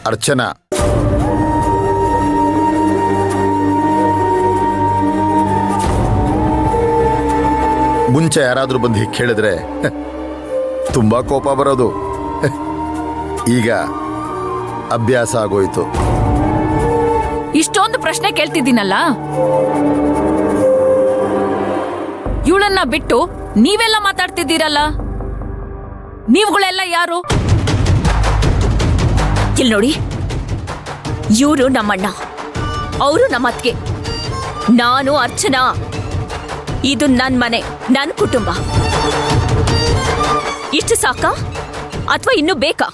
ಅರ್ಚನಾ, ಮುಂಚೆ ಯಾರಾದ್ರೂ ಬಂದು ಹೀಗೆ ಕೇಳಿದ್ರೆ ತುಂಬಾ ಕೋಪ ಬರೋದು. ಈಗ ಅಭ್ಯಾಸ ಆಗೋಯ್ತು. ಇಷ್ಟೊಂದು ಪ್ರಶ್ನೆ ಕೇಳ್ತಿದ್ದೀನಲ್ಲ, ಇವಳನ್ನ ಬಿಟ್ಟು ನೀವೆಲ್ಲ ಮಾತಾಡ್ತಿದ್ದೀರಲ್ಲ, ನೀವುಗಳೆಲ್ಲ ಯಾರು? ಇಲ್ಲಿ ನೋಡಿ, ಇವರು ನಮ್ಮಣ್ಣ, ಅವರು ನಮ್ಮ ಅತ್ತಿಗೆ, ನಾನು ಅರ್ಚನಾ. ಇದು ನನ್ನ ಮನೆ, ನನ್ನ ಕುಟುಂಬ. ಇಷ್ಟು ಸಾಕಾ ಅಥವಾ ಇನ್ನೂ ಬೇಕಾ?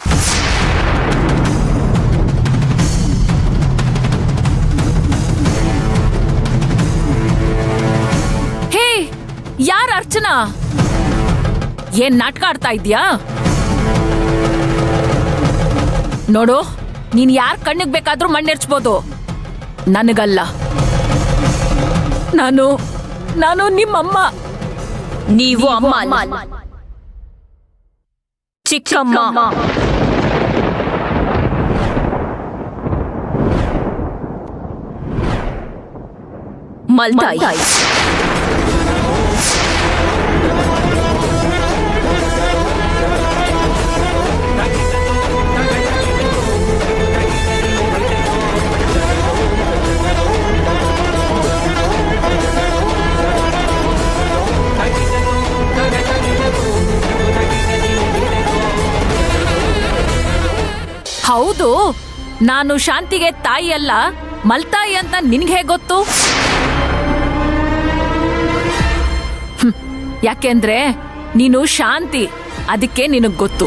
ಹೇ, ಯಾರ ಅರ್ಚನಾ? ಏನ್ ನಾಟಕ ಆಡ್ತಾ ಇದ್ಯಾ? ನೋಡು, ನೀನ್ ಯಾರ ಕಣ್ಣಿಗೆ ಬೇಕಾದ್ರೂ ಮಣ್ಣೆರ್ಚ್ಬೋದು, ನನಗಲ್ಲ. ನಾನು ನಿಮ್ಮಮ್ಮ. ನೀವು ಅಮ್ಮ ಅಲ್ಲ, ಚಿಕ್ಕಮ್ಮ. ಮಲ್ತಾಯಿ. ಹೌದು, ನಾನು ಶಾಂತಿಗೆ ತಾಯಿ ಅಲ್ಲ, ಮಲ್ತಾಯಿ ಅಂತ ನಿನ್ಗೆ ಹೇಗೆ ಗೊತ್ತು? ಯಾಕೆಂದ್ರೆ ನೀನು ಶಾಂತಿ, ಅದಕ್ಕೆ ನಿನಗ್ ಗೊತ್ತು.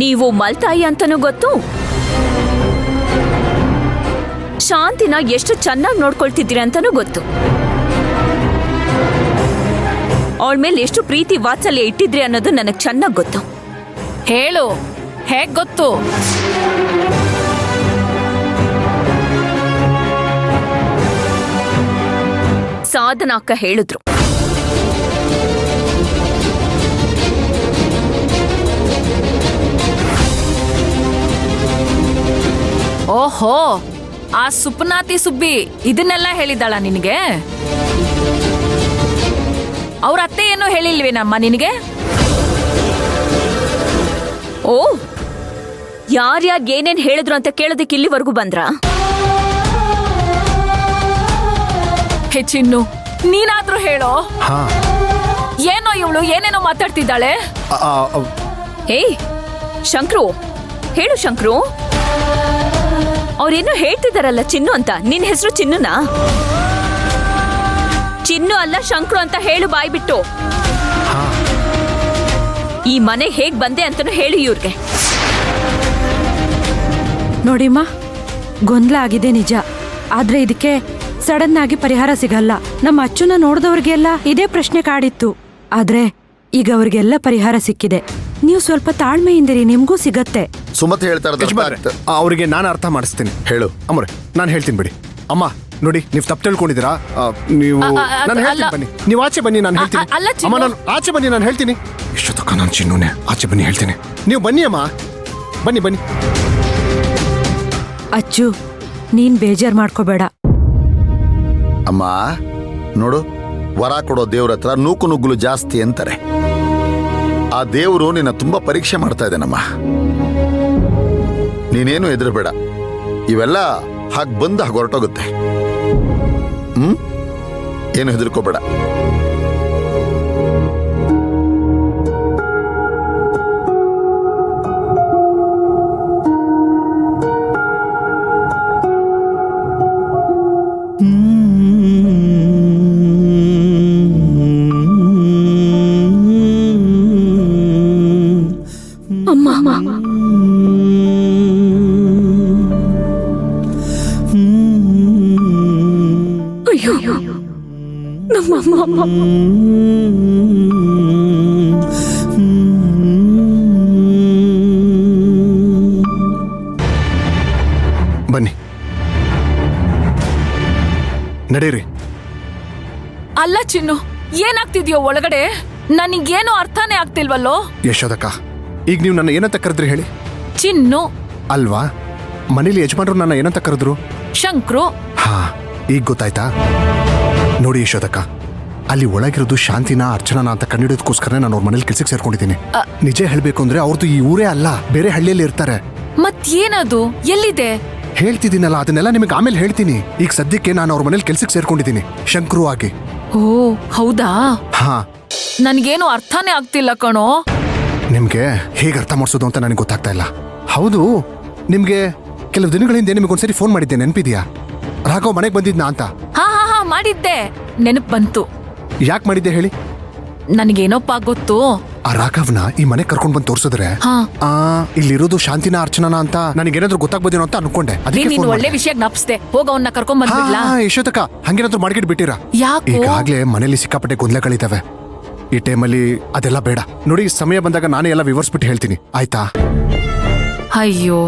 ನೀವು ಮಲ್ತಾಯಿ ಅಂತನೂ ಗೊತ್ತು, ಶಾಂತಿನ ಎಷ್ಟು ಚೆನ್ನಾಗಿ ನೋಡ್ಕೊಳ್ತಿದ್ದೀರ ಅಂತನೂ ಗೊತ್ತು, ಅವಳ ಮೇಲೆ ಎಷ್ಟು ಪ್ರೀತಿ ವಾತ್ಸಲ್ಯ ಇಟ್ಟಿದ್ರಿ ಅನ್ನೋದು ನನಗೆ ಚೆನ್ನಾಗಿ ಗೊತ್ತು. ಹೇಳು, ಹೇಗ್ ಗೊತ್ತು? ಸಾಧನಾ ಅಕ್ಕ ಹೇಳಿದ್ರು. ಓಹೋ, ಆ ಸುಪ್ನಾತಿ ಸುಬ್ಬಿ ಇದನ್ನೆಲ್ಲ ಹೇಳಿದಾಳ ನಿನಗೆ? ಅವ್ರ ಅತ್ತೆ ಏನೋ ಹೇಳಿಲ್ವೇನಮ್ಮ ನಿನಗೆ? ಓ, ಯಾರ್ಯಾರು ಏನೇನ್ ಹೇಳಿದ್ರು ಅಂತ ಕೇಳೋದಕ್ಕೆ ಇಲ್ಲಿವರೆಗೂ ಬಂದ್ರ? ಹೆಚ್ಚಿನ್ನು ನೀನಾದ್ರೂ ಹೇಳೋ. ಏನೋ ಇವಳು ಏನೇನೋ ಮಾತಾಡ್ತಿದ್ದಾಳೆ. ಏಯ್ ಶಂಕ್ರು, ಹೇಳು ಶಂಕ್ರು. ಅವ್ರೇನೋ ಹೇಳ್ತಿದಾರಲ್ಲ ಚಿನ್ನು ಅಂತ. ನಿನ್ ಹೆಸರು ಚಿನ್ನುನಾ? ಚಿನ್ನು ಅಲ್ಲ ಶಂಕ್ರು ಅಂತ ಹೇಳು ಬಾಯ್ಬಿಟ್ಟು. ಈ ಮನೆ ಹೇಗ್ ಬಂದೆ ಅಂತನೂ ಹೇಳು ಇವ್ರಿಗೆ. ನೋಡಿಮ್ಮ, ಗೊಂದಲ ಆಗಿದೆ ನಿಜ, ಆದ್ರೆ ಇದಕ್ಕೆ ಸಡನ್ ಆಗಿ ಪರಿಹಾರ ಸಿಗಲ್ಲ. ನಮ್ಮ ಅಚ್ಚುನ ನೋಡಿದವ್ರಿಗೆಲ್ಲ ಇದೇ ಪ್ರಶ್ನೆ ಕಾಡಿತ್ತು, ಆದ್ರೆ ಈಗ ಅವ್ರಿಗೆಲ್ಲ ಪರಿಹಾರ ಸಿಕ್ಕಿದೆ. ನೀವು ಸ್ವಲ್ಪ ತಾಳ್ಮೆಯಿಂದಿರಿ, ನಿಮ್ಗೂ ಸಿಗತ್ತೆ. ಸುಮತಿ ಹೇಳ್ತಾ ಇರೋದು ಅವರಿಗೆ ನಾನು ಅರ್ಥ ಮಾಡಿಸ್ತೀನಿ. ಹೇಳು ಅಮ್ಮರೆ, ನಾನು ಹೇಳ್ತೀನಿ ಬಿಡಿ. ಅಮ್ಮ ನೋಡಿ, ನೀವು ತಪ್ಪು ತಿಳ್ಕೊಂಡಿದ್ದೀರಾ. ನೀವು ನಾನು ಹೇಳ್ತೀನಿ ಬನ್ನಿ, ನೀವು ಆಚೆ ಬನ್ನಿ, ನಾನು ಹೇಳ್ತೀನಿ. ಅಮ್ಮ, ನಾನು ಆಚೆ ಬನ್ನಿ, ನಾನು ಹೇಳ್ತೀನಿ. ಇಷ್ಟೊತ್ತಕ್ಕ ನಾನು ಚಿನ್ನುನೆ, ಆಚೆ ಬನ್ನಿ ಹೇಳ್ತೀನಿ. ನೀವು ಬನ್ನಿ ಅಮ್ಮ, ಬನ್ನಿ ಬನ್ನಿ. ಅಚ್ಚು, ನೀನ್ ಬೇಜಾರ್ ಮಾಡ್ಕೋಬೇಡ. ಅಮ್ಮ ನೋಡು, ವರ ಕೊಡೋ ದೇವ್ರ ಹತ್ರ ನೂಕು ನುಗ್ಗುಲು ಜಾಸ್ತಿ ಅಂತಾರೆ. ಆ ದೇವರು ನಿನ್ನ ತುಂಬಾ ಪರೀಕ್ಷೆ ಮಾಡ್ತಾ ಇದ್ದೇನಮ್ಮ. ನೀನೇನು ಹೆದರಬೇಡ, ಇವೆಲ್ಲ ಹಾಗೆ ಬಂದು ಹಾಗೆ ಹೊರಟೋಗುತ್ತೆ. ಏನು ಹೆದರ್ಕೋಬೇಡ. ಬನ್ನಿ, ನಡೀರಿ. ಅಲ್ಲ ಚಿನ್ನು, ಏನಾಗ್ತಿದ್ಯೋ ಒಳಗಡೆ? ನನಗೇನು ಅರ್ಥನೇ ಆಗ್ತಿಲ್ವಲ್ಲೋ. ಯಶೋದಕ್ಕ, ಈಗ ನೀವು ನನ್ನ ಏನಂತ ಕರೆದ್ರಿ ಹೇಳಿ? ಚಿನ್ನು, ಅಲ್ವಾ? ಮನೇಲಿ ಯಜಮಾನ್ರು ನನ್ನ ಏನಂತ ಕರೆದ್ರು? ಶಂಕ್ರು. ಹಾ, ಈಗ ಗೊತ್ತಾಯ್ತಾ? ನೋಡಿ ಯಶೋದಕ್ಕ, ಅಲ್ಲಿ ಒಳಗಿರೋದು ಶಾಂತಿನ ಅರ್ಚನಾನ ಅಂತ ಕಂಡಿಡೋದಕ್ಕೋಸ್ಕರ ನಾನು ಅವ್ರ ಮನೇಲಿ ಕೆಲ್ಸಕ್ಕೆ ಸೇರ್ಕೊಂಡಿದ್ದೀನಿ. ನಿಜ ಹೇಳ್ಬೇಕು ಅಂದ್ರೆ ಅವ್ರದ್ದು ಈ ಊರೇ ಅಲ್ಲ, ಬೇರೆ ಹಳ್ಳಿಯಲ್ಲಿ ಇರ್ತಾರೆ. ಮತ್ತೇನದು? ಎಲ್ಲಿದೆ? ಹೇಳ್ತಿದ್ದೀನಲ್ಲ, ಅದನ್ನೆಲ್ಲ ನಿಮಗೆ ಆಮೇಲೆ ಹೇಳ್ತೀನಿ. ಈಗ ಸದ್ಯಕ್ಕೆ ನಾನು ಅವ್ರ ಮನೇಲಿ ಕೆಲ್ಸಕ್ಕೆ ಸೇರ್ಕೊಂಡಿದ್ದೀನಿ, ಶಂಕ್ರು ಆಗಿ. ಓ ಹೌದಾ? ಹಾ, ನನ್ಗೇನು ಅರ್ಥನೇ ಆಗ್ತಿಲ್ಲ ಕಣೋ. ನಿಮ್ಗೆ ಹೇಗೆ ಅರ್ಥ ಮಾಡಿಸೋದು ಅಂತ ನನಗೆ ಗೊತ್ತಾಗ್ತಾ ಇಲ್ಲ. ಹೌದು, ನಿಮ್ಗೆ ಕೆಲವು ದಿನಗಳ ಹಿಂದೆ ನಿಮಗೊಂದ್ಸರಿ ಫೋನ್ ಮಾಡಿದ್ದೆ, ನೆನಪಿದ್ಯಾ? ರಾಘವ್ ಮನೆಗೆ ಬಂದಿದ್ನಾ ಅಂತ. ಹಾ ಹಾ ಹಾ ಮಾಡಿದ್ದೆ, ನೆನಪು ಬಂತು. ಯಾಕೆ ಮಾಡಿದ್ದೆ ಹೇಳಿ? ನನಗೇನೋಪ್ಪ ಗೊತ್ತು. ಆ ರಾಘವ್ನ ಈ ಮನೆಗೆ ಕರ್ಕೊಂಡ್ ಬಂದು ತೋರ್ಸಿದ್ರೆ ಹಾ. ಇಲ್ಲಿರೋದು ಶಾಂತಿನ ಅರ್ಚನಾನ ಅಂತ ನನಗೇನಾದ್ರೂ ಗೊತ್ತಾಗ್ಬೋದೇನೋ ಅಂತ ಅನ್ಕೊಂಡೆ. ಅದಕ್ಕೆ ನೀನು phone ಒಳ್ಳೆ ಮಾಡ್ದೆ. ವಿಷಯ ಜ್ಞಾಪಿಸ್ದೆ. ಹೋಗ ಅವನ್ನ ಕರ್ಕೊಂಡ್ ಬಂದ್ಬಿಡ್ಲಾ? ಯಶೋದಕ್ಕ, ಹಂಗೇನಾದ್ರೂ ಮಾಡ್ಗಿಟ್ ಬಿಟ್ಟಿರಾ? ಯಾಕೋ? ಈಗಾಗ್ಲೇ ಮನೇಲಿ ಸಿಕ್ಕಾಪಟ್ಟೆ ಗೊಂದಲಗಳಿದಾವೆ. ಈ ಟೈಮಲ್ಲಿ ಅದೆಲ್ಲ ಬೇಡ. ನೋಡಿ, ಸಮಯ ಬಂದಾಗ ನಾನೇ ಎಲ್ಲ ವಿವರಿಸ್ಬಿಟ್ಟು ಹೇಳ್ತೀನಿ, ಆಯ್ತಾ? ಅಯ್ಯೋ,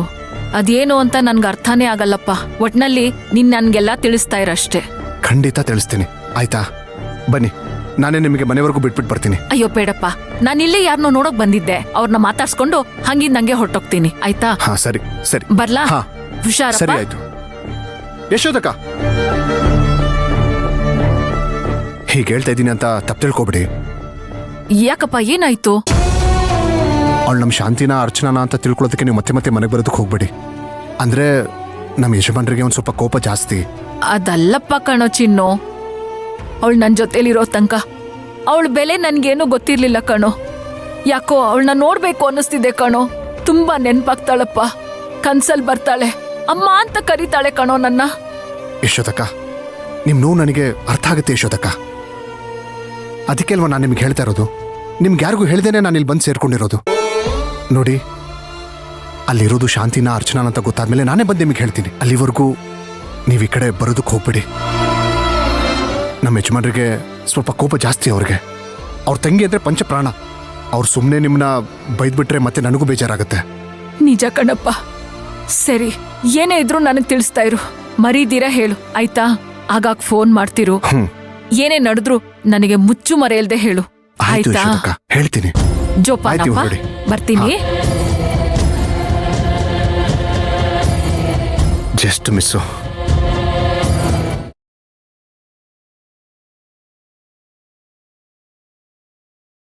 ಅದೇನು ಅಂತ ನನ್ಗೆ ಅರ್ಥನೇ ಆಗಲ್ಲಪ್ಪ. ಒಟ್ನಲ್ಲಿ ನೀನ್ ನನ್ಗೆಲ್ಲ ತಿಳಿಸ್ತಾ ಇರಷ್ಟೇ. ಖಂಡಿತ ತಿಳಿಸ್ತೀನಿ, ಆಯ್ತಾ? ಬನ್ನಿ, ನಾನೇ ನಿಮಗೆ ಮನೆವರೆಗೂ ಬಿಟ್ಬಿಟ್ಟು ಬರ್ತೀನಿ. ಅಯ್ಯೋ ಬೇಡಪ್ಪ, ನಾನಿಲ್ಲೇ ಯಾರನ್ನೋ ನೋಡಕ್ ಬಂದಿದ್ದೆ. ಅವ್ರನ್ನ ಮಾತಾಡ್ಸ್ಕೊಂಡು ಹಂಗಿಂದಂಗೆ ಹೊರಟೋಗ್ತೀನಿ, ಆಯ್ತಾ? ಹಾ, ಸರಿ ಸರಿ. ಬರ್ಲಾ? ಹಾ, ಹುಷಾರಪ್ಪ. ಸರಿ ಆಯ್ತು. ಯಶೋದಕ್ಕ, ಹೀಗೆ ಹೇಳ್ತಾ ಇದ್ದೀನಿ ಅಂತ ತಪ್ಪು ತಿಳ್ಕೊಬಿಡಿ. ಯಾಕಪ್ಪ, ಏನಾಯ್ತು? ಅವಳು ನಮ್ಮ ಶಾಂತಿನ ಅರ್ಚನಾನ ಅಂತ ತಿಳ್ಕೊಳ್ಳೋದಕ್ಕೆ ನೀವು ಮತ್ತೆ ಮತ್ತೆ ಮನೆಗೆ ಬರೋದಕ್ಕೆ ಹೋಗ್ಬೇಡಿ. ಅಂದ್ರೆ ನಮ್ಮ ಯಜಮಾನ್ರಿಗೆ ಒಂದು ಸ್ವಲ್ಪ ಕೋಪ ಜಾಸ್ತಿ. ಅದಲ್ಲಪ್ಪ ಕಣೋ ಚಿನ್ನು, ಅವಳು ನನ್ನ ಜೊತೆಲಿರೋ ತನಕ ಅವಳ ಬೆಲೆ ನನ್ಗೇನು ಗೊತ್ತಿರ್ಲಿಲ್ಲ ಕಣೋ. ಯಾಕೋ ಅವಳನ್ನ ನೋಡ್ಬೇಕು ಅನ್ನಿಸ್ತಿದೆ ಕಣೋ. ತುಂಬಾ ನೆನ್ಪಾಗ್ತಾಳಪ್ಪ. ಕನ್ಸಲ್ ಬರ್ತಾಳೆ, ಅಮ್ಮ ಅಂತ ಕರೀತಾಳೆ ಕಣೋ ನನ್ನ. ಯಶೋದಕ್ಕ, ನಿಮ್ ನೋವು ನನಗೆ ಅರ್ಥ ಆಗುತ್ತೆ ಯಶೋದಕ್ಕ. ಅದಕ್ಕೆ ಅಲ್ವಾ ನಾನು ನಿಮ್ಗೆ ಹೇಳ್ತಾ ಇರೋದು. ನಿಮ್ಗೆ ಯಾರಿಗೂ ಹೇಳ್ದೇನೆ ನಾನು ಇಲ್ಲಿ ಬಂದು ಸೇರ್ಕೊಂಡಿರೋದು. ನೋಡಿ, ಅಲ್ಲಿರೋದು ಶಾಂತಿನ ಅರ್ಚನಾನ ಅಂತ ಗೊತ್ತಾದ್ಮೇಲೆ ನಾನೇ ಬಂದು ನಿಮಗೆ ಹೇಳ್ತೀನಿ. ಅಲ್ಲಿವರೆಗೂ ನೀವು ಈ ಕಡೆ ಬರೋದಕ್ಕೆ ಹೋಗ್ಬೇಡಿ. ನಮ್ಮ ಯಜಮಾನ್ರಿಗೆ ಸ್ವಲ್ಪ ಕೋಪ ಜಾಸ್ತಿ. ಅವ್ರಿಗೆ ಅವ್ರ ತಂಗಿ ಅಂದ್ರೆ ಪಂಚಪ್ರಾಣ. ಅವ್ರು ಸುಮ್ಮನೆ ನಿಮ್ಮನ್ನ ಬೈದ್ಬಿಟ್ರೆ ಮತ್ತೆ ನನಗೂ ಬೇಜಾರಾಗುತ್ತೆ. ನಿಜ ಕಣಪ್ಪ. ಸರಿ, ಏನೇ ಇದ್ರೂ ನನಗೆ ತಿಳಿಸ್ತಾ ಇರು, ಮರೀದಿರ ಹೇಳು, ಆಯ್ತಾ? ಆಗಾಗ ಫೋನ್ ಮಾಡ್ತಿರು. ಏನೇ ನಡೆದ್ರು ನನಗೆ ಮುಚ್ಚು ಮರೆಯಲ್ದೆ ಹೇಳು, ಆಯ್ತು ಆಯ್ತಾ? ಯಶೋದಕ್ಕ, ಹೇಳ್ತೀನಿ. ಜೋಪಾನಪ್ಪ, ಹೊರಡಿ. ಬರ್ತೀನಿ. Just miss.